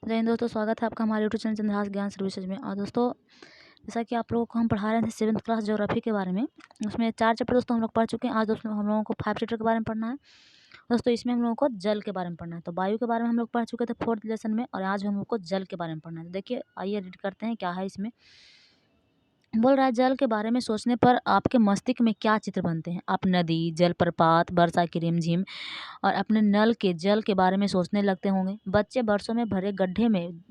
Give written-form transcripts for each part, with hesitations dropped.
जय हिंद दोस्तों, स्वागत है आपका हमारे यूट्यूब चैनल चंद्रहास ज्ञान सर्विसेज में। और दोस्तों, जैसा कि आप लोगों को हम पढ़ा रहे थे 7th क्लास ज्योग्राफी के बारे में, उसमें 4 चैप्टर दोस्तों हम लोग पढ़ चुके हैं। आज दोस्तों हम लोगों को 5 चैप्टर के बारे में पढ़ना है। दोस्तों इसमें हम लोगों को जल के बारे में पढ़ना है। तो वायु के बारे में हम लोग पढ़ चुके थे 4th लेसन में, और आज हम लोग को जल के बारे में पढ़ना है। तो देखिए, आइए रीड करते हैं क्या है इसमें। बोल रहा है, जल के बारे में सोचने पर आपके मस्तिष्क में क्या चित्र बनते हैं? आप नदी, जलप्रपात, वर्षा की रिमझिम और अपने नल के जल के बारे में सोचने लगते होंगे। बच्चे बरसों में भरे गड्ढे में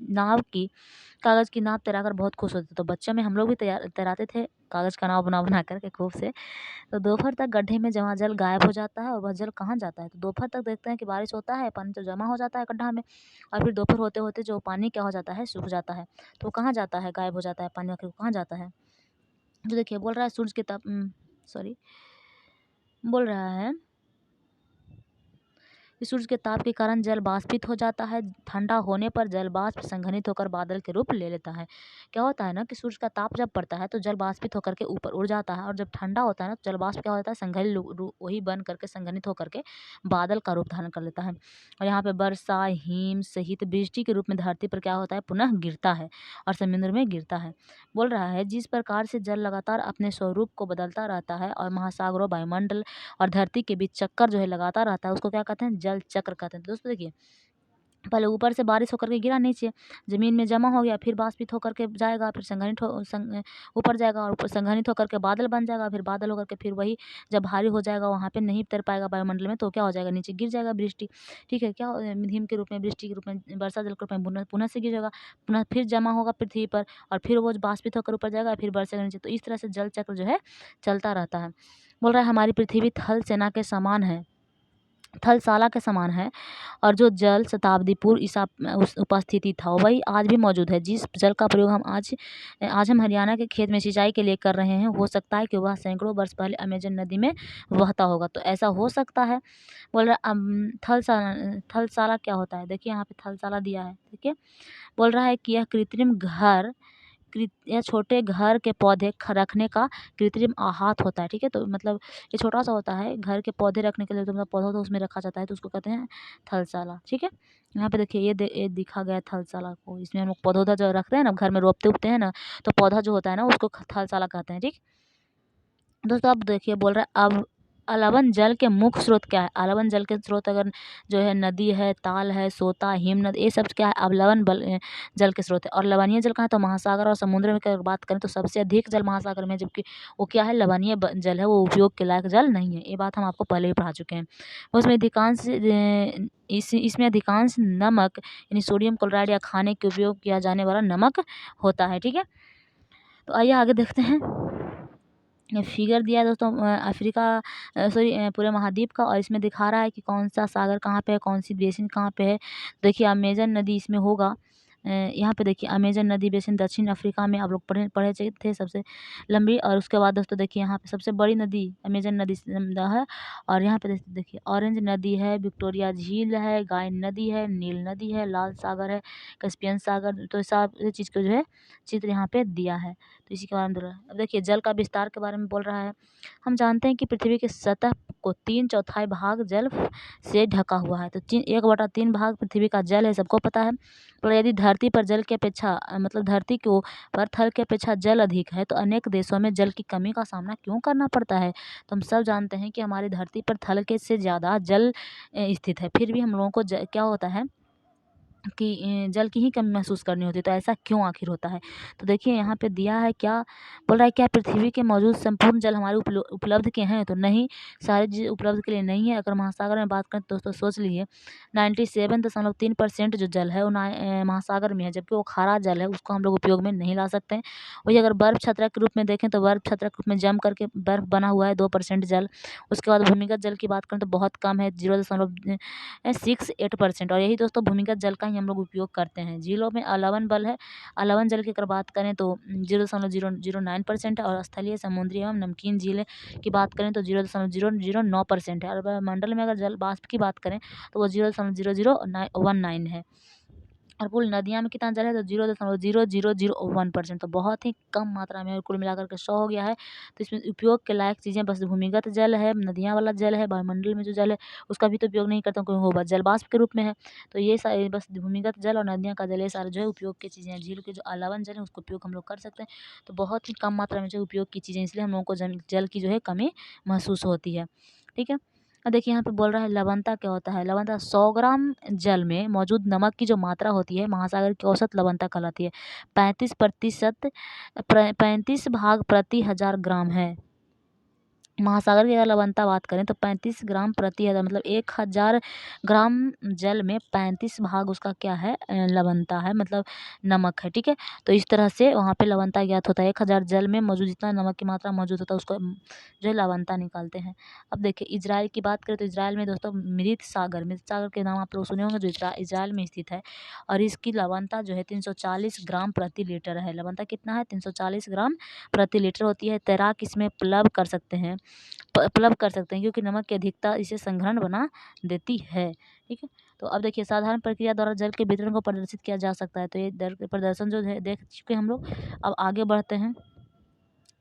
कागज़ की नाव तैराकर बहुत खुश होते थे। तो बच्चों में हम लोग भी तैराते थे कागज़ का नाव बना कर के खूब से। तो दोपहर तक गड्ढे में जमा जल गायब हो जाता है, और वह जल कहाँ जाता है? तो दोपहर तक देखते हैं कि बारिश होता है, पानी तो जमा हो जाता है गड्ढा में, और फिर दोपहर होते होते जो पानी क्या हो जाता है, सूख जाता है। तो वो कहाँ जाता है? गायब हो जाता है पानी, आखिर वो कहाँ जाता है? तो देखिए, बोल रहा है सूरज के ताप सॉरी बोल रहा है कि सूरज के ताप के कारण जल वाष्पित हो जाता है। ठंडा होने पर जल वाष्प संघनित होकर बादल के रूप ले लेता है। क्या होता है ना कि सूरज का ताप जब पड़ता है तो जल वाष्पित होकर के ऊपर उड़ जाता है, और जब ठंडा होता है ना तो जल वाष्प क्या होता है, वही बन करके संघनित होकर के बादल का रूप धारण कर लेता है। और यहाँ पे वर्षा, हिम सहित वृष्टि के रूप में धरती पर क्या होता है, पुनः गिरता है और समुद्र में गिरता है। बोल रहा है, जिस प्रकार से जल लगातार अपने स्वरूप को बदलता रहता है और महासागरों, वायुमंडल और धरती के बीच चक्कर जो है लगातार रहता है, उसको क्या कहते हैं, जल चक्र कहते हैं। दोस्तों देखिए, पहले ऊपर से बारिश होकर के गिरा नीचे, ज़मीन में जमा हो गया, फिर वाष्पित होकर के जाएगा, फिर ऊपर जाएगा, और ऊपर संघनित होकर के बादल बन जाएगा, फिर बादल होकर के फिर वही जब भारी हो जाएगा वहाँ पे नहीं तैर पाएगा वायुमंडल में, तो क्या हो जाएगा, नीचे गिर जाएगा वृष्टि। ठीक है, क्या हिम के रूप में, वृष्टि के रूप में, वर्षा जल के रूप में पुनः पुनः से गिरेगा, पुनः फिर जमा होगा पृथ्वी पर, और फिर वो वाष्पित होकर ऊपर जाएगा, फिर बरसेगा नीचे। तो इस तरह से जल चक्र जो है चलता रहता है। बोल रहा है, हमारी पृथ्वी थल सेना के समान है, थलशाला के समान है, और जो जल शताब्दी पूर्व ईसा उस उपस्थिति था वही आज भी मौजूद है। जिस जल का प्रयोग हम आज हम हरियाणा के खेत में सिंचाई के लिए कर रहे हैं, हो सकता है कि वह सैकड़ों वर्ष पहले अमेजन नदी में बहता होगा। तो ऐसा हो सकता है। बोल रहा थलशाला क्या होता है? देखिए, यहाँ पे थलशाला दिया है। देखिए, बोल रहा है कि यह कृत्रिम घर या छोटे घर के पौधे रखने का कृत्रिम आहत होता है। ठीक है, तो मतलब ये छोटा सा होता है, घर के पौधे रखने के लिए, तो मतलब पौधा तो उसमें रखा जाता है, तो उसको कहते हैं थलशाला। ठीक है, यहाँ पे देखिए, ये दिखा गया है थलशाला को। इसमें हम लोग पौधा जो रखते हैं ना, घर में रोपते उपते हैं ना, तो पौधा जो होता है ना उसको थलशाला कहते हैं। ठीक दोस्तों, अब देखिए, बोल रहा है, अब अलावन जल के मुख्य स्रोत क्या है? अलावन जल के स्रोत अगर जो है नदी है, ताल है, सोता, हिम नदी, ये सब क्या है, अवलवन जल के स्रोत है। और लवणीय जल कहाँ है? तो महासागर और समुद्र में अगर बात करें तो सबसे अधिक जल महासागर में है, जबकि वो क्या है, लवणीय जल है, वो उपयोग के लायक जल नहीं है। ये बात हम आपको पहले ही पढ़ा चुके हैं। उसमें अधिकांश इसमें अधिकांश नमक यानी सोडियम क्लोराइड या खाने के उपयोग किया जाने वाला नमक होता है। ठीक है, तो आइए आगे देखते हैं। फिगर दिया है दोस्तों अफ्रीका पूरे महाद्वीप का, और इसमें दिखा रहा है कि कौन सा सागर कहाँ पे है, कौन सी बेसिन कहाँ पे है। देखिए, अमेजन नदी इसमें होगा। यहाँ पे देखिए, अमेजन नदी बेसिन दक्षिण अफ्रीका में आप लोग पढ़े पढ़े थे सबसे लंबी। और उसके बाद दोस्तों देखिए, यहाँ पे सबसे बड़ी नदी अमेजन नदी है। और यहाँ पे देखिए, ऑरेंज नदी है, विक्टोरिया झील है, गायन नदी है, नील नदी है, लाल सागर है, कैस्पियन सागर। तो सब चीज़ को जो है चित्र यहाँ पे दिया है। तो इसी के बारे में बोल रहा है। अब देखिए, जल का विस्तार के बारे में बोल रहा है। हम जानते हैं कि पृथ्वी की सतह को 3/4 भाग जल से ढका हुआ है। तो 1/3 भाग पृथ्वी का जल है, सबको पता है। पर यदि धरती पर जल की अपेक्षा मतलब धरती को पर थल की अपेक्षा जल अधिक है, तो अनेक देशों में जल की कमी का सामना क्यों करना पड़ता है? तो हम सब जानते हैं कि हमारी धरती पर थल के से ज़्यादा जल स्थित है, फिर भी हम लोगों को क्या होता है कि जल की ही कमी महसूस करनी होती है। तो ऐसा क्यों आखिर होता है? तो देखिए, यहाँ पे दिया है, क्या बोल रहा है, क्या पृथ्वी के मौजूद संपूर्ण जल हमारे उपलब्ध के हैं? तो नहीं, सारे चीज़ उपलब्ध के लिए नहीं है। अगर महासागर में बात करें तो दोस्तों सोच लीजिए, 97.3% जो जल है वो महासागर में है, जबकि वो खारा जल है, उसको हम लोग उपयोग में नहीं ला सकते हैं। वही अगर बर्फ छत्रा के रूप में देखें तो बर्फ छत्रा के रूप में जम करके बर्फ बना हुआ है 2% जल। उसके बाद भूमिगत जल की बात करें तो बहुत कम है, 0.68%। और यही दोस्तों भूमिगत जल का ही हम लोग उपयोग करते हैं। झीलों में अलावन बल है। अलावन जल की अगर बात करें तो 0.009% है, और स्थलीय, समुद्री एवं नमकीन झीलें की बात करें तो 0.009% है। और मंडल में अगर जल वाष्प की बात करें तो वो 0.0019 है। और कुल नदियाँ में कितना जल है तो 0.0001%, तो बहुत ही कम मात्रा में, कुल मिलाकर के 100 हो गया है। तो इसमें उपयोग के लायक चीज़ें बस भूमिगत जल है, नदियाँ वाला जल है, वायुमंडल में जो जल है उसका भी तो उपयोग नहीं करता हूँ, क्योंकि वो बस जल वाष्प के रूप में है। तो ये सारे बस भूमिगत जल और नदियाँ का जल, ये सारे जो है उपयोग की चीज़ें हैं। झील के जो अलावन जल है उसका उपयोग हम लोग कर सकते हैं, तो बहुत ही कम मात्रा में जो उपयोग की चीज़ें, इसलिए हम लोगों को जल की जो है कमी महसूस होती है। ठीक है। देखिए यहाँ पे बोल रहा है लवणता क्या होता है। लवणता 100 ग्राम जल में मौजूद नमक की जो मात्रा होती है महासागर की औसत लवणता कहलाती है। 35% 35 भाग प्रति 1000 ग्राम है। महासागर की अगर लवणता बात करें तो 35 ग्राम प्रति 1000, मतलब 1000 ग्राम जल में 35 भाग उसका क्या है, लवणता है, मतलब नमक है। ठीक है। तो इस तरह से वहाँ पे लवणता ज्ञात होता है। 1000 जल में मौजूद जितना नमक की मात्रा मौजूद होता है उसको जो है लवणता निकालते हैं। अब देखिए इजराइल की बात करें तो इजराइल में दोस्तों मृत सागर के नाम आप लोग सुने होंगे, जो इजराइल में स्थित है, और इसकी लवणता जो है 340 ग्राम प्रति लीटर है। लवणता कितना है, 340 ग्राम प्रति लीटर होती है। तैराक इसमें प्लब कर सकते हैं, क्योंकि नमक की अधिकता इसे संघनन बना देती है। ठीक है। तो अब देखिए साधारण प्रक्रिया द्वारा जल के वितरण को प्रदर्शित किया जा सकता है। तो ये प्रदर्शन जो है देख चुके हम लोग। अब आगे बढ़ते हैं।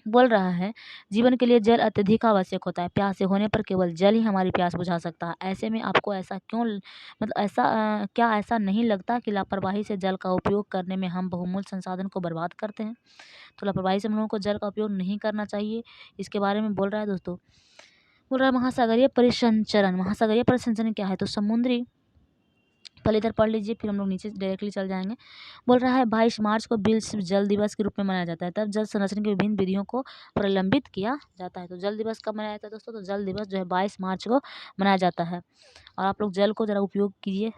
बोल रहा है जीवन के लिए जल अत्यधिक आवश्यक होता है। प्यासे होने पर केवल जल ही हमारी प्यास बुझा सकता है। ऐसे में आपको ऐसा क्यों मतलब ऐसा क्या ऐसा नहीं लगता कि लापरवाही से जल का उपयोग करने में हम बहुमूल्य संसाधन को बर्बाद करते हैं। तो लापरवाही से हम लोगों को जल का उपयोग नहीं करना चाहिए। इसके बारे में बोल रहा है दोस्तों। बोल रहा है महासागरीय परिसंचरण। महासागरीय परिसंचरण क्या है, तो समुद्री, पहले इधर पढ़ लीजिए फिर हम लोग नीचे डायरेक्टली चल जाएंगे। बोल रहा है 22 मार्च को विश्व जल दिवस के रूप में मनाया जाता है। तब जल संरक्षण की विभिन्न विधियों को प्रलंबित किया जाता है। तो जल दिवस कब मनाया जाता है दोस्तों, तो जल दिवस जो है 22 मार्च को मनाया जाता है। और आप लोग जल को ज़रा उपयोग कीजिए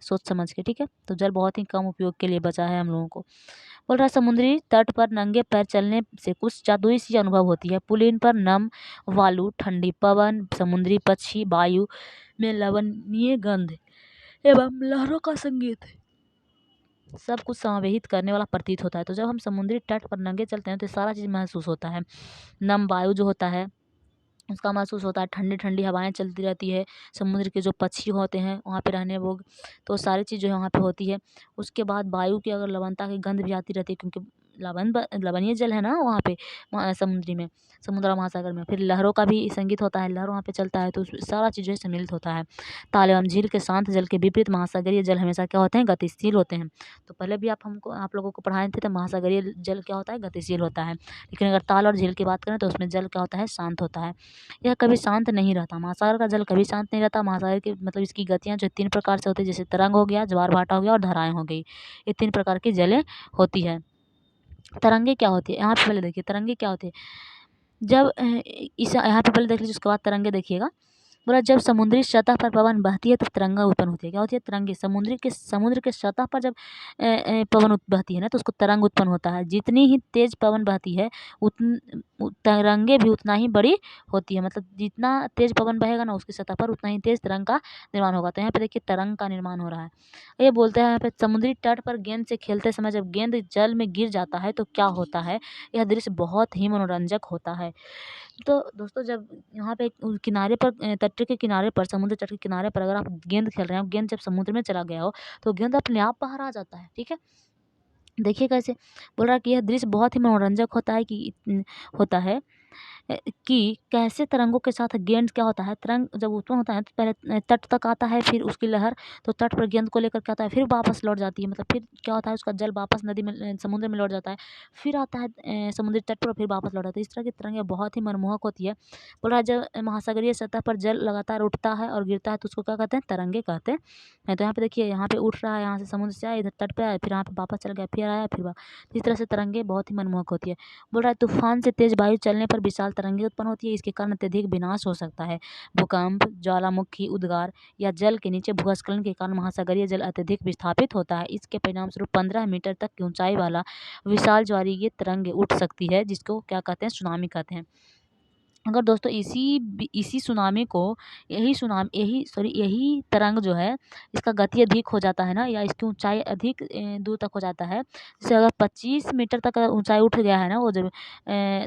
सोच समझ के। ठीक है। तो जल बहुत ही कम उपयोग के लिए बचा है हम लोगों को। बोल रहा है समुद्री तट पर नंगे पैर चलने से कुछ जादुई सी अनुभव होती है। पुलिन पर नम वालू, ठंडी पवन, समुद्री पक्षी, वायु में लवणीय गंध एवं लहरों का संगीत सब कुछ समावेशित करने वाला प्रतीत होता है। तो जब हम समुद्री तट पर नंगे चलते हैं तो सारा चीज़ महसूस होता है। नम वायु जो होता है उसका महसूस होता है, ठंडी ठंडी हवाएं चलती रहती है, समुद्र के जो पक्षी होते हैं वहाँ पे रहने वो, तो सारी चीज़ जो है वहाँ पे होती है। उसके बाद वायु की अगर लवणता की गंध भी आती रहती है, क्योंकि लवणीय जल है ना वहाँ पे समुद्री में, समुद्र महासागर में। फिर लहरों का भी संगीत होता है, लहर वहाँ पे चलता है, तो सारा चीज़ जो है सम्मिलित होता है। ताल एवं झील के शांत जल के विपरीत महासागरीय जल हमेशा क्या होते हैं, गतिशील होते हैं। तो पहले भी आप लोगों को पढ़ाए थे, तो महासागरीय जल क्या होता है, गतिशील होता है। लेकिन अगर ताल और झील की बात करें तो उसमें जल क्या होता है, शांत होता है। यह कभी शांत नहीं रहता। महासागर का जल कभी शांत नहीं रहता। महासागर की मतलब इसकी गतियाँ जो 3 प्रकार से होती है, जैसे तरंग हो गया, ज्वार भाटा हो गया और धाराएँ हो गई। ये 3 प्रकार की जलें होती है। तरंगे क्या होती है, यहाँ पे पहले देखिए तरंगे क्या होती है। जब इस यहाँ पे पहले देख लीजिए, उसके बाद तरंगे देखिएगा। बोला जब समुद्री सतह पर पवन बहती है तो तरंगा उत्पन्न होती है। क्या होती है, तरंगे। समुद्र के सतह पर जब पवन बहती है ना तो उसको तरंग उत्पन्न होता है। जितनी ही तेज पवन बहती है तरंगे भी उतना ही बड़ी होती है। मतलब जितना तेज पवन बहेगा ना उसकी सतह पर उतना ही तेज तरंग का निर्माण होगा। तो यहाँ पे देखिए तरंग का निर्माण हो रहा है। ये बोलते हैं यहाँ पे समुद्री तट पर गेंद से खेलते समय जब गेंद जल में गिर जाता है तो क्या होता है, यह दृश्य बहुत ही मनोरंजक होता है। तो दोस्तों जब यहाँ पे किनारे पर तट के किनारे पर, समुद्र तट के किनारे पर अगर आप गेंद खेल रहे हो, गेंद जब समुद्र में चला गया हो तो गेंद अपने आप बाहर आ जाता है। ठीक है। देखिए कैसे बोल रहा है कि यह दृश्य बहुत ही मनोरंजक होता है होता है कि कैसे तरंगों के साथ गेंद क्या होता है, तरंग जब उत्पन्न होता है तो पहले तट तक आता है, फिर उसकी लहर तो तट पर गेंद को लेकर क्या होता है, फिर वापस लौट जाती है। मतलब फिर क्या होता है, उसका जल वापस नदी में समुद्र में लौट जाता है, फिर आता है समुद्री तट पर, फिर वापस लौट आता है। इस तरह की तरंगें बहुत ही मनमोहक होती है। बोल रहा है जब महासागरीय सतह पर जल लगातार उठता है और गिरता है तो उसको क्या कहते हैं, तरंगे कहते हैं। तो यहाँ पे देखिए यहाँ पे उठ रहा है, यहाँ से समुद्र से आया, इधर तट पे आया, फिर यहाँ पे वापस चल गया, फिर आया, फिर इस तरह से तरंगे बहुत ही मनमोहक होती है। बोल रहा है तूफान से तेज वायु चलने पर विशाल तरंगे उत्पन्न होती है। इसके कारण अत्यधिक विनाश हो सकता है। भूकंप, ज्वालामुखी उद्गार या जल के नीचे भूस्खलन के कारण महासागरीय जल अत्यधिक विस्थापित होता है। इसके परिणाम स्वरूप 15 मीटर तक की ऊंचाई वाला विशाल ज्वारीय तरंग उठ सकती है, जिसको क्या कहते हैं, सुनामी कहते हैं। अगर दोस्तों इसी सुनामी को यही तरंग जो है इसका गति अधिक हो जाता है ना, या इसकी ऊंचाई अधिक दूर तक हो जाता है, जैसे अगर 25 मीटर तक अगर ऊंचाई उठ गया है ना वो जब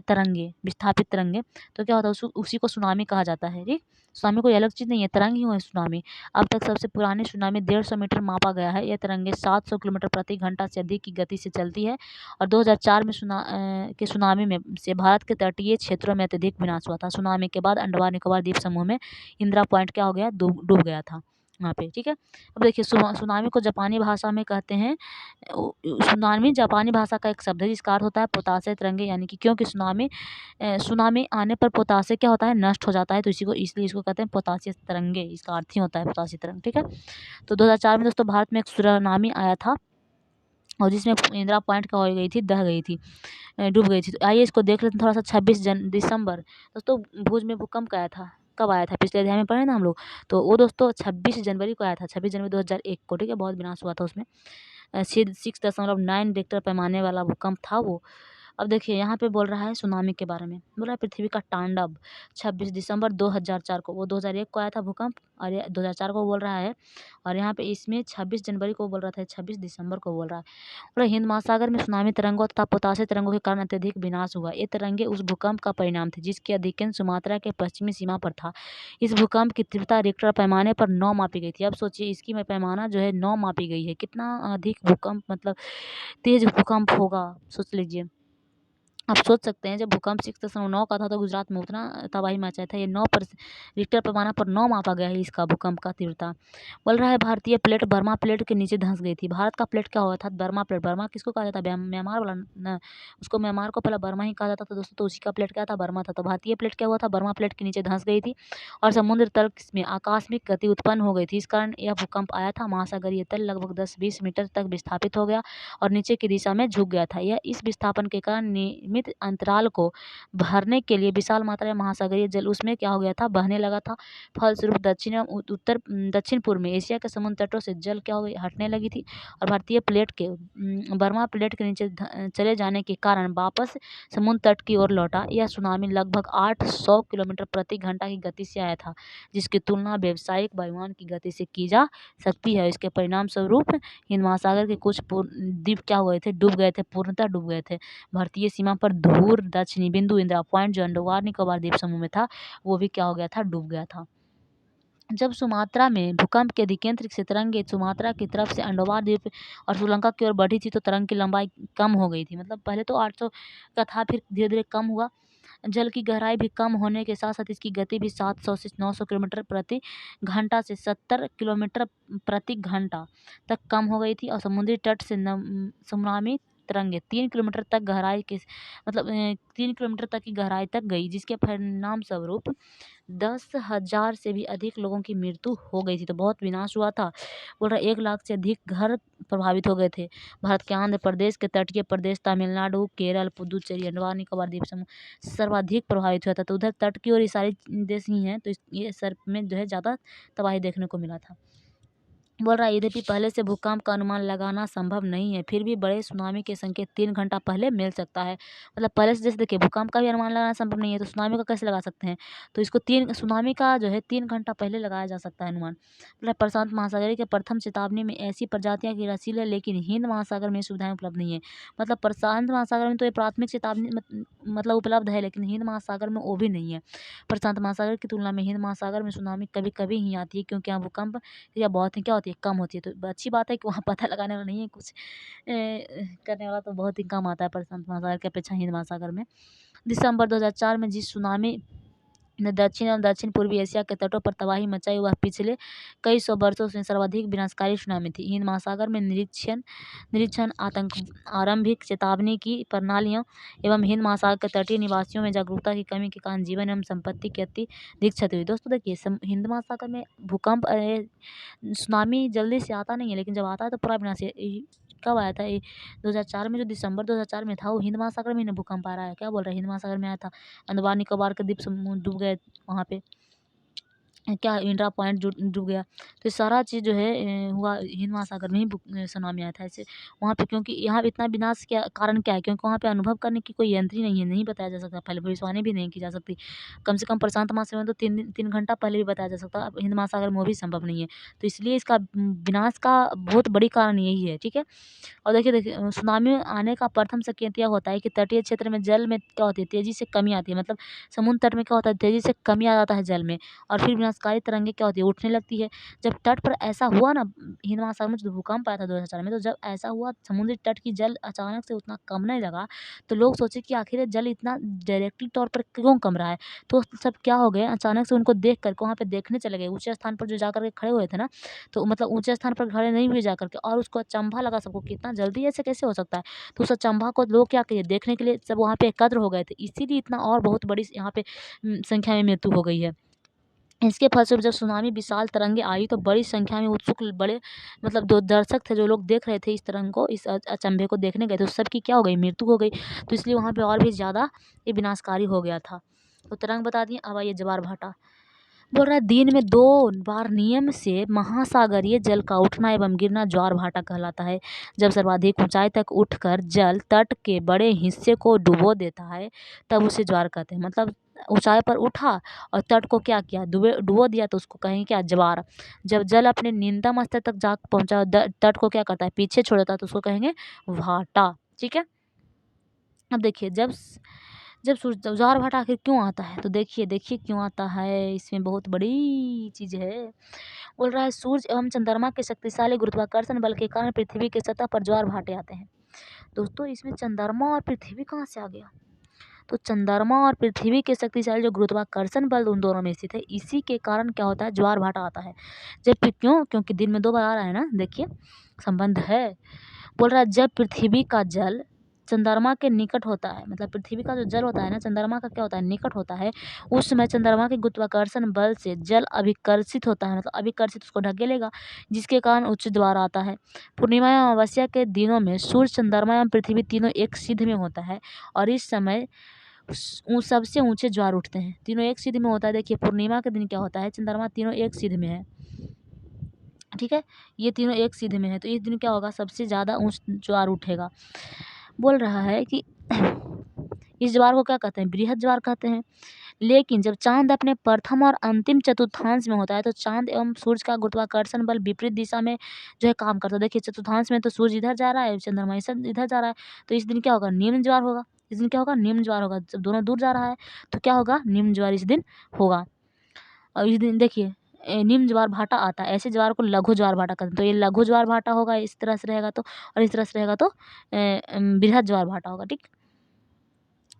तरंगे, विस्थापित तरंगे, तो क्या होता है उसी को सुनामी कहा जाता है। ठीक। सुनामी कोई अलग चीज़ नहीं है, तरंग ही है सुनामी। अब तक सबसे पुरानी सुनामी 150 मीटर मापा गया है। यह तरंगे 700 किलोमीटर प्रति घंटा से अधिक की गति से चलती है और 2004 में के सुनामी में से भारत के तटीय क्षेत्रों में अत्यधिक विनाश हुआ था। सुनामी के बाद अंडमान निकोबार द्वीप समूह में इंदिरा पॉइंट क्या हो गया, डूब गया था वहाँ पे, ठीक है। अब देखिए सुनामी को जापानी भाषा में कहते हैं, सुनामी जापानी भाषा का एक शब्द है जिसका अर्थ होता है पोतासे तरंगे, यानी कि क्योंकि सुनामी आने पर पोतासे क्या होता है, नष्ट हो जाता है, तो इसी को इसलिए इसको कहते हैं पोतासी तरंगे, इसका अर्थ ही होता है पोतासी तरंग, ठीक है। तो 2004 में दोस्तों भारत में एक सुनामी आया था और जिसमें इंदिरा पॉइंट क्या हो गई थी, दह गई थी, डूब गई थी। तो आइए इसको देख लेते हैं थोड़ा सा। 26 दिसंबर दोस्तों भुज में भूकंप आया था। कब आया था, पिछले अध्याय में पढ़े ना हम लोग। तो वो दोस्तों 26 जनवरी को आया था, 26 जनवरी 2001 को, ठीक है। बहुत विनाश हुआ था उसमें। 6.9 रिक्टर पैमाने वाला भूकंप था वो। अब देखिए यहाँ पे बोल रहा है सुनामी के बारे में, बोल रहा है पृथ्वी का तांडव। 26 दिसंबर 2004 को, वो 2001 को आया था भूकंप और ये 2004 को बोल रहा है। और यहाँ पे इसमें 26 जनवरी को बोल रहा था, 26 दिसंबर को बोल रहा है। और हिंद महासागर में सुनामी तरंगों तथा पोतासी तरंगों के कारण अत्यधिक विनाश हुआ। ये तरंगे उस भूकंप का परिणाम थे जिसकी अधिकांश सुमात्रा के पश्चिमी सीमा पर था। इस भूकंप की तीव्रता रिक्टर पैमाने पर 9 मापी गई थी। अब सोचिए इसकी पैमाना जो है 9 मापी गई है, कितना अधिक भूकंप, मतलब तेज भूकंप होगा, सोच लीजिए। आप सोच सकते हैं जब भूकंप 6.9 का था तो गुजरात में उतना तबाही मचाया था। ये 9 पर रिक्टर पैमाना पर 9 मापा गया है इसका भूकंप का तीव्रता। बोल रहा है भारतीय प्लेट बर्मा प्लेट के नीचे धंस गई थी। भारत का प्लेट क्या हुआ था, बर्मा प्लेट। बर्मा किसको कहा जाता है, म्यांमार वाला ना, उसको म्यांमार को पहले बर्मा ही कहा जाता था दोस्तों। तो उसी का प्लेट क्या था, बर्मा था। तो भारतीय प्लेट क्या हुआ था, बर्मा प्लेट के नीचे धंस गई थी और समुद्र तल में आकस्मिक गति उत्पन्न हो गई थी। इस कारण यह भूकंप आया था। महासागरीय तल लगभग 10-20 मीटर तक विस्थापित हो गया और नीचे की दिशा में झुक गया था। यह इस विस्थापन के कारण नियमित अंतराल को भरने के लिए विशाल मात्रा में महासागरीय जल उसमें क्या हो गया था, बहने लगा था। फलस्वरूप दक्षिण एवं उत्तर दक्षिण पूर्व में एशिया के समुद्र तटों से जल क्या हो गई, हटने लगी थी और भारतीय प्लेट के बर्मा प्लेट के नीचे चले जाने के कारण वापस समुद्र तट की ओर लौटा। यह सुनामी लगभग 800 किलोमीटर प्रति घंटा की गति से आया था जिसकी तुलना व्यावसायिक वायुयान की गति से की जा सकती है। इसके परिणाम स्वरूप हिंद महासागर के कुछ द्वीप क्या हुए थे, डूब गए थे, पूर्णतः डूब गए थे। भारतीय सीमा पर धूर दक्षिणी बिंदु इंदिरा पॉइंट जो अंडमान निकोबार द्वीप समूह में था वो भी क्या हो गया था, डूब गया था। जब सुमात्रा में भूकंप के अधिकेंद्र से तरंगे सुमात्रा की तरफ से अंडमान द्वीप और श्रीलंका की ओर बढ़ी थी तो तरंग की लंबाई कम हो गई थी। मतलब पहले तो 800 का था, फिर धीरे धीरे कम हुआ। जल की गहराई भी कम होने के साथ साथ इसकी गति भी 700 से 900 किलोमीटर प्रति घंटा से 70 किलोमीटर प्रति घंटा तक कम हो गई थी और समुद्री तट से सुनामी तरंगे 3 किलोमीटर तक गहराई के, मतलब 3 किलोमीटर तक की गहराई तक गई जिसके परिणाम स्वरूप 10,000 से भी अधिक लोगों की मृत्यु हो गई थी। तो बहुत विनाश हुआ था। बोल रहा 1 लाख से अधिक घर प्रभावित हो गए थे। भारत के आंध्र प्रदेश के तटीय प्रदेश, तमिलनाडु, केरल, पुदुचेरी, अंडमान निकोबार द्वीप समूह सर्वाधिक प्रभावित हुआ था। तो उधर तट की ओर ये सारे देश ही हैं, तो ये सर में जो है ज़्यादा तबाही देखने को मिला था। बोल रहा है यद्यपि पहले से भूकंप का अनुमान लगाना संभव नहीं है, फिर भी बड़े सुनामी के संकेत 3 घंटा पहले मिल सकता है। मतलब पहले से, जैसे देखिए भूकंप का भी अनुमान लगाना संभव नहीं है तो सुनामी का कैसे लगा सकते हैं। तो इसको सुनामी का जो है 3 घंटा पहले लगाया जा सकता है अनुमान। मतलब प्रशांत महासागर के प्रथम चेतावनी में ऐसी प्रजातियां की रसील है लेकिन हिंद महासागर में सुविधाएं उपलब्ध नहीं है। मतलब प्रशांत महासागर में तो ये प्राथमिक चेतावनी मतलब उपलब्ध है लेकिन हिंद महासागर में वो भी नहीं है। प्रशांत महासागर की तुलना में हिंद महासागर में सुनामी कभी कभी ही आती है क्योंकि यहाँ भूकंप या बहुत ही क्या होती है, कम होती है। तो अच्छी बात है कि वहाँ पता लगाने वाला नहीं है कुछ करने वाला, तो बहुत ही कम आता है प्रशांत महासागर की अपेक्षा हिंद महासागर में। दिसंबर 2004 में जिस सुनामी ने दक्षिण एवं दक्षिण पूर्वी एशिया के तटों पर तबाही मचाई वह पिछले कई सौ वर्षों से सर्वाधिक विनाशकारी सुनामी थी। हिंद महासागर में निरीक्षण आतंक आरंभिक चेतावनी की प्रणालियों एवं हिंद महासागर के तटीय निवासियों में जागरूकता की कमी के कारण जीवन एवं संपत्ति की अत्यधिक क्षति हुई। दोस्तों देखिए हिंद महासागर में भूकंप सुनामी जल्दी से आता नहीं है लेकिन जब आता है तो पूरा विनाशी। कब आया था ये, 2004 में, जो दिसंबर 2004 में था वो हिंद महासागर में भूकंप आ रहा है। क्या बोल रहे हैं, हिंद महासागर में आया था। अंडमान निकोबार के द्वीप समूह डूब गए वहाँ पे। क्या इंदिरा पॉइंट डूब गया। तो ये सारा चीज़ जो है हुआ हिंद महासागर में ही सुनामी आया था ऐसे वहाँ पे, क्योंकि यहाँ इतना विनाश क्या कारण क्या है, क्योंकि वहाँ पे अनुभव करने की कोई यंत्र ही नहीं है, नहीं बताया जा सकता, पहले भविष्यवाणी भी नहीं की जा सकती। कम से कम प्रशांत महासागर में तो 3 घंटा पहले भी बताया जा सकता, अब हिंद महासागर में वो भी संभव नहीं है। तो इसलिए इसका विनाश का बहुत बड़ी कारण यही है, ठीक है। और देखिए सुनामी आने का प्रथम संकेत यह होता है कि तटीय क्षेत्र में जल में क्या होती है, तेज़ी से कमी आती है, मतलब समुद्र तट में क्या होता है, तेज़ी से कमी आ जाता है जल में, और फिर विनाशकारी तरंगें क्या होती है, उठने लगती है। जब तट पर ऐसा हुआ ना, हिंद महासागर में जो भूकंप आया था 2004 में, तो जब ऐसा हुआ समुद्री तट की जल अचानक से उतना कमने लगा, तो लोग सोचे कि आखिर ये जल इतना डायरेक्टली तौर पर क्यों कम रहा है। तो सब क्या हो गए, अचानक से उनको देख कर वहाँ पे देखने चले गए, ऊँचे स्थान पर जो जाकर के खड़े हुए थे ना, तो मतलब ऊँचे स्थान पर खड़े नहीं हुए जाकर के, और उसको अचंभा लगा सबको कि इतना जल्दी ऐसे कैसे हो सकता है। तो उस अचंभा को लोग क्या किए, देखने के लिए सब वहाँ पे एकत्र हो गए थे, इसीलिए इतना और बहुत बड़ी यहाँ पे संख्या में मृत्यु हो गई है। इसके फलस्वरूप जब सुनामी विशाल तरंगे आई, तो बड़ी संख्या में उत्सुक बड़े मतलब जो दर्शक थे, जो लोग देख रहे थे इस तरंग को, इस अचंभे को देखने गए थे, तो सबकी क्या हो गई, मृत्यु हो गई। तो इसलिए वहाँ पे और भी ज़्यादा ये विनाशकारी हो गया था। तो तरंग बता दिए। अब आइए ज्वार भाटा। बोल रहा है दिन में 2 बार नियम से महासागरीय जल का उठना एवं गिरना ज्वार भाटा कहलाता है। जब सर्वाधिक ऊंचाई तक उठकर जल तट के बड़े हिस्से को डुबो देता है, तब उसे ज्वार कहते हैं। मतलब ऊंचाई पर उठा और तट को क्या किया, डुबो दिया, तो उसको कहेंगे क्या, ज्वार। जब जल अपने न्यूनतम स्तर तक जा पहुंचा, तट को क्या करता है, पीछे छोड़ देता है, तो उसको कहेंगे भाटा। ठीक है। अब देखिए जब सूरज ज्वार भाटा आखिर क्यों आता है, तो देखिए देखिए क्यों आता है, इसमें बहुत बड़ी चीज़ है। बोल रहा है सूर्य एवं चंद्रमा के शक्तिशाली गुरुत्वाकर्षण बल के कारण पृथ्वी की सतह पर ज्वार भाटे आते हैं। दोस्तों इसमें चंद्रमा और पृथ्वी कहाँ से आ गया, तो चंद्रमा और पृथ्वी के शक्तिशाली जो गुरुत्वाकर्षण बल उन दोनों में स्थित है, इसी के कारण क्या होता है, ज्वार भाटा आता है। जब क्यों, क्योंकि दिन में 2 बार आ रहा है ना, देखिए संबंध है। बोल रहा है जब पृथ्वी का जल चंद्रमा के निकट होता है, मतलब पृथ्वी का जो जल होता है ना, चंद्रमा का क्या होता है, निकट होता है, उस समय चंद्रमा के गुरुत्वाकर्षण बल से जल अभिकर्षित होता है, मतलब अभिकर्षित उसको ढकेलेगा, जिसके कारण उच्च ज्वार आता है। पूर्णिमा एवं अमावस्या के दिनों में सूर्य, चंद्रमा एवं पृथ्वी तीनों एक सिध में होता है, और इस समय सबसे ऊंचे ज्वार उठते हैं। तीनों एक सिध में होता है। देखिए पूर्णिमा के दिन क्या होता है, चंद्रमा तीनों एक सिध में है, ठीक है, ये तीनों एक सिध में है, तो इस दिन क्या होगा, सबसे ज़्यादा ऊंच ज्वार उठेगा। बोल रहा है कि इस ज्वार को क्या कहते हैं, बृहद ज्वार कहते हैं। लेकिन जब चांद अपने प्रथम और अंतिम चतुर्थांश में होता है, तो चांद एवं सूर्य का गुरुत्वाकर्षण बल विपरीत दिशा में जो है काम करता है। देखिए चतुर्थांश में तो सूर्य इधर जा रहा है, चंद्रमा इधर जा रहा है, तो इस दिन क्या होगा, निम्न ज्वार होगा। इस दिन क्या होगा, निम्न ज्वार होगा। जब दोनों दूर जा रहा है, तो क्या होगा, निम्न ज्वार इस दिन होगा। और इस दिन देखिए निम्न ज्वार भाटा आता है, ऐसे ज्वार को लघु ज्वार भाटा कहते हैं। तो ये लघु ज्वार भाटा होगा, इस तरह से रहेगा तो, और इस तरह से रहेगा तो बृहद ज्वार भाटा होगा। ठीक,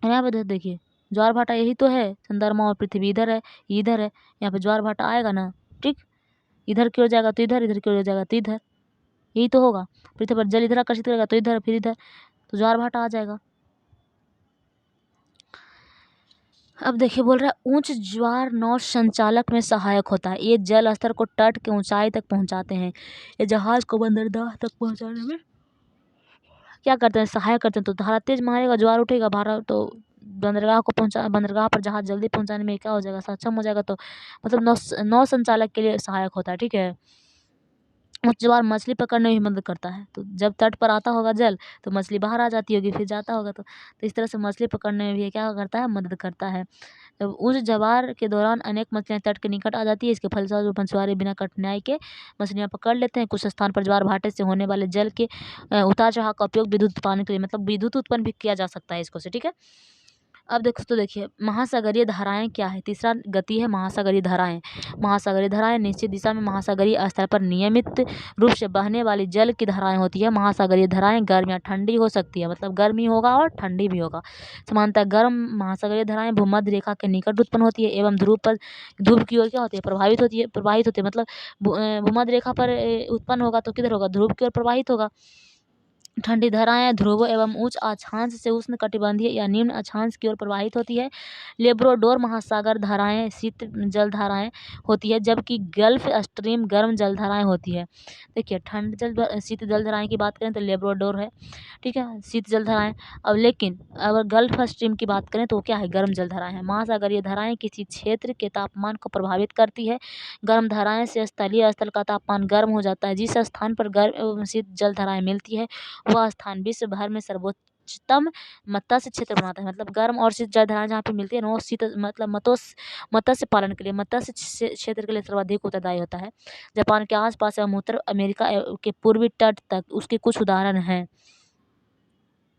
यहाँ पे देखिए ज्वार भाटा यही तो है, चंद्रमा और पृथ्वी इधर है, इधर है, यहाँ पे ज्वार भाटा आएगा ना। ठीक, इधर की ओर जाएगा तो इधर, इधर की ओर जाएगा तो इधर, यही तो होगा। पृथ्वी पर जल इधर आकर्षित करेगा तो इधर, फिर इधर, तो ज्वार भाटा आ जाएगा। अब देखिए बोल रहा है उच्च ज्वार नौ संचालक में सहायक होता है। ये जल स्तर को तट के ऊंचाई तक पहुंचाते हैं। ये जहाज को बंदरगाह तक पहुंचाने में क्या करते हैं, सहायक करते हैं। तो धारा तेज मारेगा, ज्वार उठेगा, भारा तो बंदरगाह पर जहाज जल्दी पहुंचाने में क्या हो जाएगा, सक्षम हो जाएगा। तो मतलब नौ संचालक के लिए सहायक होता है। ठीक है। उच्च ज्वार मछली पकड़ने में भी मदद करता है। तो जब तट पर आता होगा जल, तो मछली बाहर आ जाती होगी, फिर जाता होगा, तो इस तरह से मछली पकड़ने में भी क्या करता है, मदद करता है। जब उस ज्वार के दौरान अनेक मछलियाँ तट के निकट आ जाती है। इसके फलस्वरूप मछुआरे बिना कठिनाई के मछलियाँ पकड़ लेते हैं। कुछ स्थान पर ज्वार भाटे से होने वाले जल के उतार चढ़ाव का उपयोग विद्युत उत्पादन के लिए, मतलब विद्युत उत्पन्न भी किया जा सकता है इसको से। ठीक है। अब देखो तो देखिए महासागरीय धाराएं क्या है, तीसरा गति है महासागरीय धाराएं। महासागरीय धाराएं निश्चित दिशा में महासागरीय स्तर पर नियमित रूप से बहने वाली जल की धाराएं होती है। महासागरीय धाराएं गर्म या ठंडी हो सकती है, मतलब गर्मी होगा और ठंडी भी होगा। सामान्यतः गर्म महासागरीय धाराएं भूमध्य रेखा के निकट उत्पन्न होती है एवं ध्रुव की ओर क्या होती है, प्रवाहित होती है। मतलब भूमध्य रेखा पर उत्पन्न होगा तो किधर होगा, ध्रुव की ओर प्रवाहित होगा। ठंडी धाराएं ध्रुव एवं उच्च अक्षांश से उष्ण कटिबंधीय या निम्न अक्षांश की ओर प्रवाहित होती है। लेब्राडोर महासागर धाराएं शीत जल धाराएं होती है, जबकि गल्फ स्ट्रीम गर्म जल धाराएं होती है। देखिए ठंड जल शीत जल धाराएं की बात करें तो लेब्राडोर है, ठीक है, शीत जल धाराएं। अब लेकिन अगर गल्फ स्ट्रीम की बात करें तो क्या है, गर्म जल धाराएं है। महासागरीय धाराएं किसी क्षेत्र के तापमान को प्रभावित करती है। गर्म धाराएं से स्थलीय स्थल का तापमान गर्म हो जाता है। जिस स्थान पर गर्म एवं शीत जल धाराएं मिलती है वह स्थान विश्व भर में सर्वोच्चतम मत्स्य क्षेत्र बनाता है। मतलब गर्म और शीत जल धाराएं जहाँ पे मिलती है ना, वो शीत मतलब मत्स्य पालन के लिए, मत्स्य क्षेत्र के लिए सर्वाधिक उत्तरदायी होता है। जापान के आसपास एवं उत्तर अमेरिका के पूर्वी तट तक उसके कुछ उदाहरण हैं।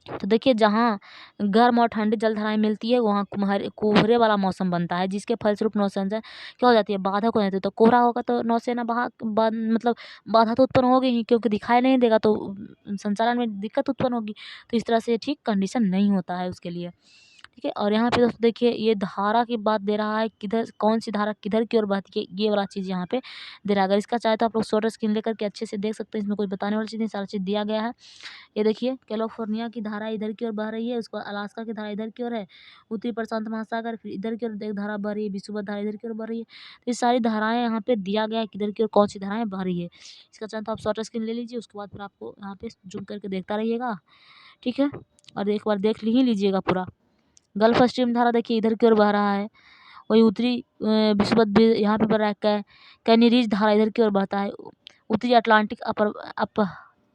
तो देखिए जहाँ गर्म और ठंडी जलधाराएं मिलती है वहाँ कोहरे वाला मौसम बनता है, जिसके फलस्वरूप नौसेना क्या हो जाती है, बाधक हो जाती है। तो कोहरा होगा तो नौसेना मतलब बाधा तो उत्पन्न होगी ही, क्योंकि दिखाई नहीं देगा तो संचालन में दिक्कत उत्पन्न होगी। तो इस तरह से ठीक कंडीशन नहीं होता है उसके लिए, ठीक है। और यहाँ पे दोस्तों देखिए ये धारा की बात दे रहा है, किधर कौन सी धारा किधर की ओर बहती है, ये वाला चीज़ यहाँ पे दे रहा है। अगर इसका चाहे तो आप लोग शॉर्ट स्क्रीन लेकर के अच्छे से देख सकते हैं, इसमें कोई बताने वाली चीज़ नहीं, सारा चीज़ दिया गया है। ये देखिए कैलिफोर्निया की धारा इधर की ओर बह रही है, उसके बाद अलास्का की धारा इधर की ओर है, उत्तरी प्रशांत महासागर, फिर इधर की ओर एक धारा बह रही है, विषुवत धारा इधर की ओर बह रही है। तो ये सारी धाराएं यहाँ पे दिया गया है किधर की ओर कौन सी धाराएं बह रही है। इसका चाहे तो आप शॉर्ट स्क्रीन ले लीजिए, उसके बाद फिर आपको यहाँ पे जूम करके देखता रहिएगा, ठीक है। और एक बार देख ही लीजिएगा पूरा। गल्फ स्ट्रीम धारा देखिए इधर की ओर बह रहा है, वही उत्तरी विषुवत भी यहाँ पे बह रहा है। कैनिरीज धारा इधर की ओर बहता है, उत्तरी अटलांटिक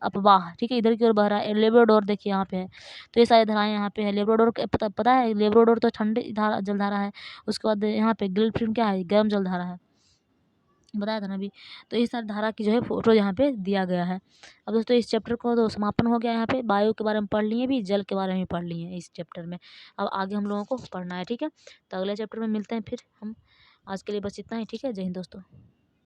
अपवाह, ठीक है, इधर की ओर बह रहा है। लेब्राडोर देखिए यहाँ पे है। तो ये सारी धाराएं यहाँ पे है। लेब्राडोर पता है, लेब्राडोर तो ठंडी धारा जलधारा है। उसके बाद यहाँ पे गल्फ स्ट्रीम क्या है, गर्म जलधारा है, बताया था ना अभी। तो इस सारी धारा की जो है फोटो यहाँ पे दिया गया है। अब दोस्तों इस चैप्टर को तो समापन हो गया। यहाँ पे वायु के बारे में पढ़ लिए भी, जल के बारे में पढ़ लिए इस चैप्टर में। अब आगे हम लोगों को पढ़ना है, ठीक है। तो अगले चैप्टर में मिलते हैं फिर हम। आज के लिए बस इतना ही, ठीक है। जय हिंद दोस्तों।